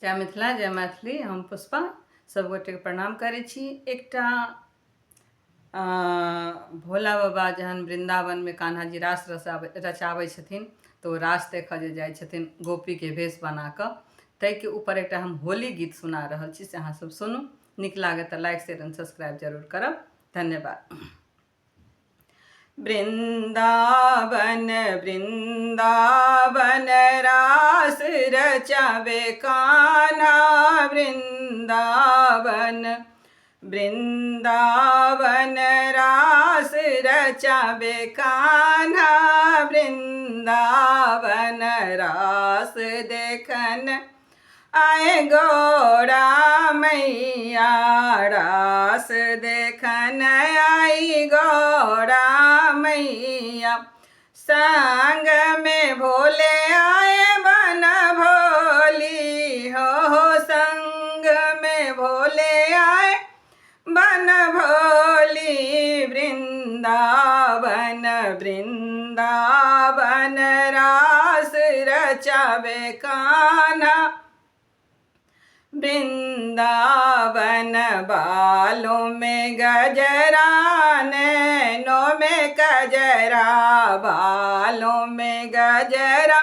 जय मिथिला जय मैथिली। हम पुष्पा सब गोटे के प्रणाम करै छी। एकटा भोला बाबा जहन वृंदावन में कान्हा जी रास रचाबै छथिन तो रास देख जे जाइ छथिन गोपी के भेष बना कऽ, ताहि के ऊपर एकटा हम होली गीत सुना रहल छी, से अहाँ सब सुनू। नीक लागे तो लाइक शेयर एंड सब्सक्राइब जरूर करब। धन्यवाद। वृंदावन वृंदावन रास रचावे कान्हा, वृंदावन वृंदावन रास रचावे कान्हा, वृंदावन रास देखन आए गौरा मैया, रास देखन आई गौरा मैया। संग में भोले आए बन भोली हो, संग में भोले आए बन भोली। वृंदावन वृंदावन रास रचावे कान्हा, वृंदावन बालों में गजरा नैनों में कजरा, बालों में गजरा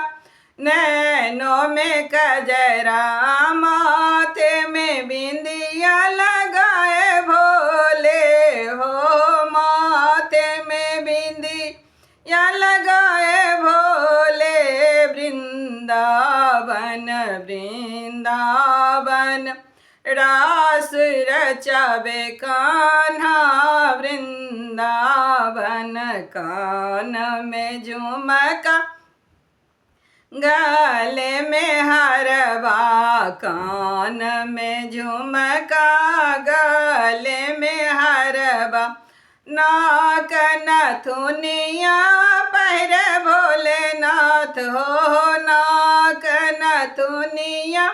नैनों में कजरा, माथे में बिंदिया लगाए भोले हो, माथे में बिंदिया लगाए भोले। वृंदावन वृंदावन रास रचावे कान्हा, वृंदावन कान में झुमका गले में हरवा, कान में झुमका गले में हरवा, नाक नथुनिया पहिरे भोलेनाथ हो, नाक नथुनिया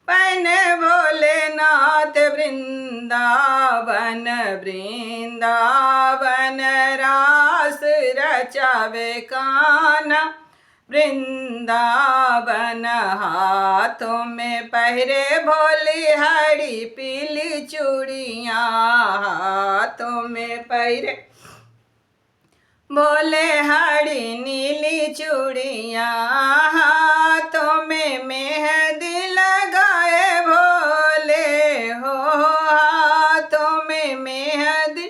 पहने भोलेनाथ। वृंदावन वृंदावन रास रचावे कान्हा, वृंदावन हाथों में पहिरे भोली हरी पीली चूड़ियाँ, हाथों में पहिरे भोले हरी नीली चूड़ियाँ, हाथों में मेहंदी लगाए भोले हो, हाथों में मेहंदी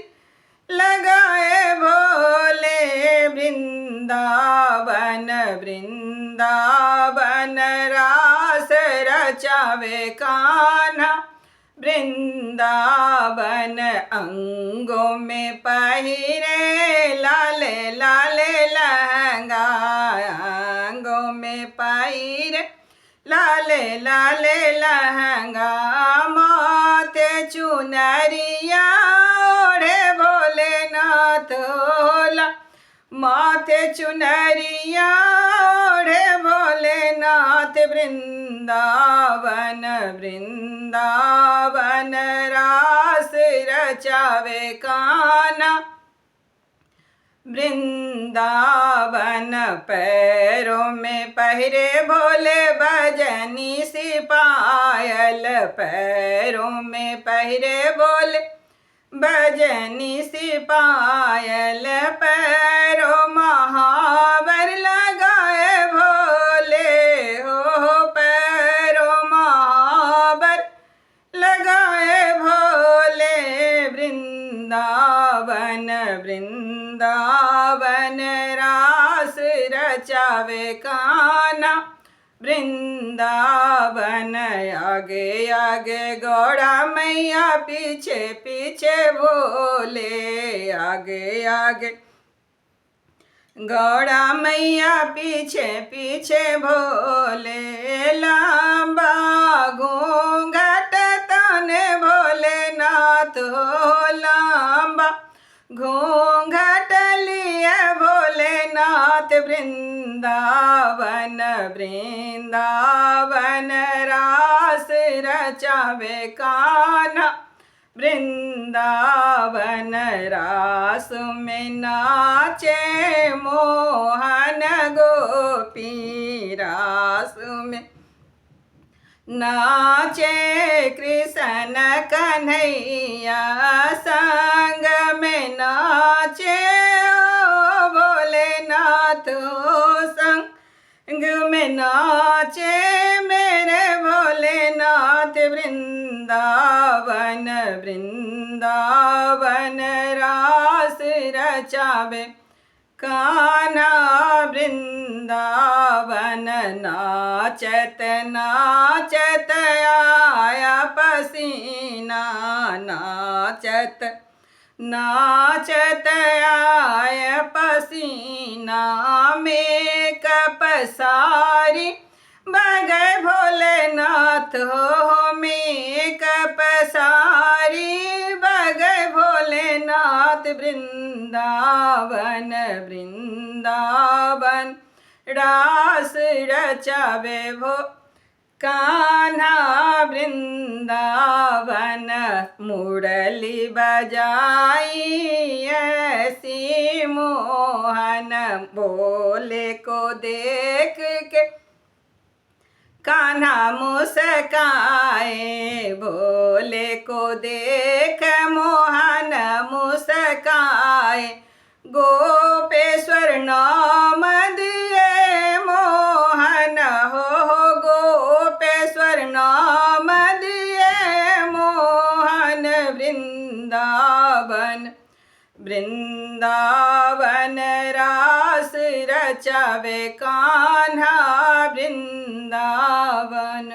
लगाए भोले। वृंदावन वृंदावन रास रचावे कान्हा, वृंदावन अंगों में पहिरे लाले लाले लहंगा, अंगों में पहिरे लाले लाले लहंगा, माथे चुनरिया ओढ़े भोलेनाथ होला, माथे चुनरिया ओढ़े भोलेनाथ। वृंदावन वृंदावन रास रचावे कान्हा, वृंदावन पैरों में पहिरे भोले भजनी सी पायल, पैरों में पहिरे भोले भजनी सी पायल, पैरों महावर लगाए भोले हो, पैरों महावर लगाए भोले। वृंदावन वृंदावन रास रचावे कान्हा, वृंदावन आगे आगे गौड़ा मैया पीछे पीछे भोले, आगे आगे गौड़ा मैया पीछे पीछे भोले। लंबा घूंघट ताने भोलेनाथ हो, लंबा घूंघट लिए भोलेनाथ। वृंदावन वृंदावन रास रचावे कान्हा, वृंदावन रास में नाचे मोहन गोपी, रास में नाचे कृष्ण कन्हैया संग में नाचे ओ भोलेनाथ हो संग में नाचे मेरे भोलेनाथ वृंदावन वृंदावन रास रचावे कान्हा वृंदावन नाचत नाचत आया पसीना नाचत नाचत आया पसीना में कपसारी बगै भोलेनाथ हो में कपसारी बगै भोलेनाथ वृंदावन वृंदावन रास रचावे भो कान्हा वृंदावन मुरली बजाई ऐसी मोहन भोले को देख के कान्हा मुस्काए भोले को देख मोहन मुस्काए गोपेश्वर नाम दिए मोहन हो गोपेश्वर नाम दिए मोहन वृंदावन वृंदावन रास रचावे कान्हा वृंदावन।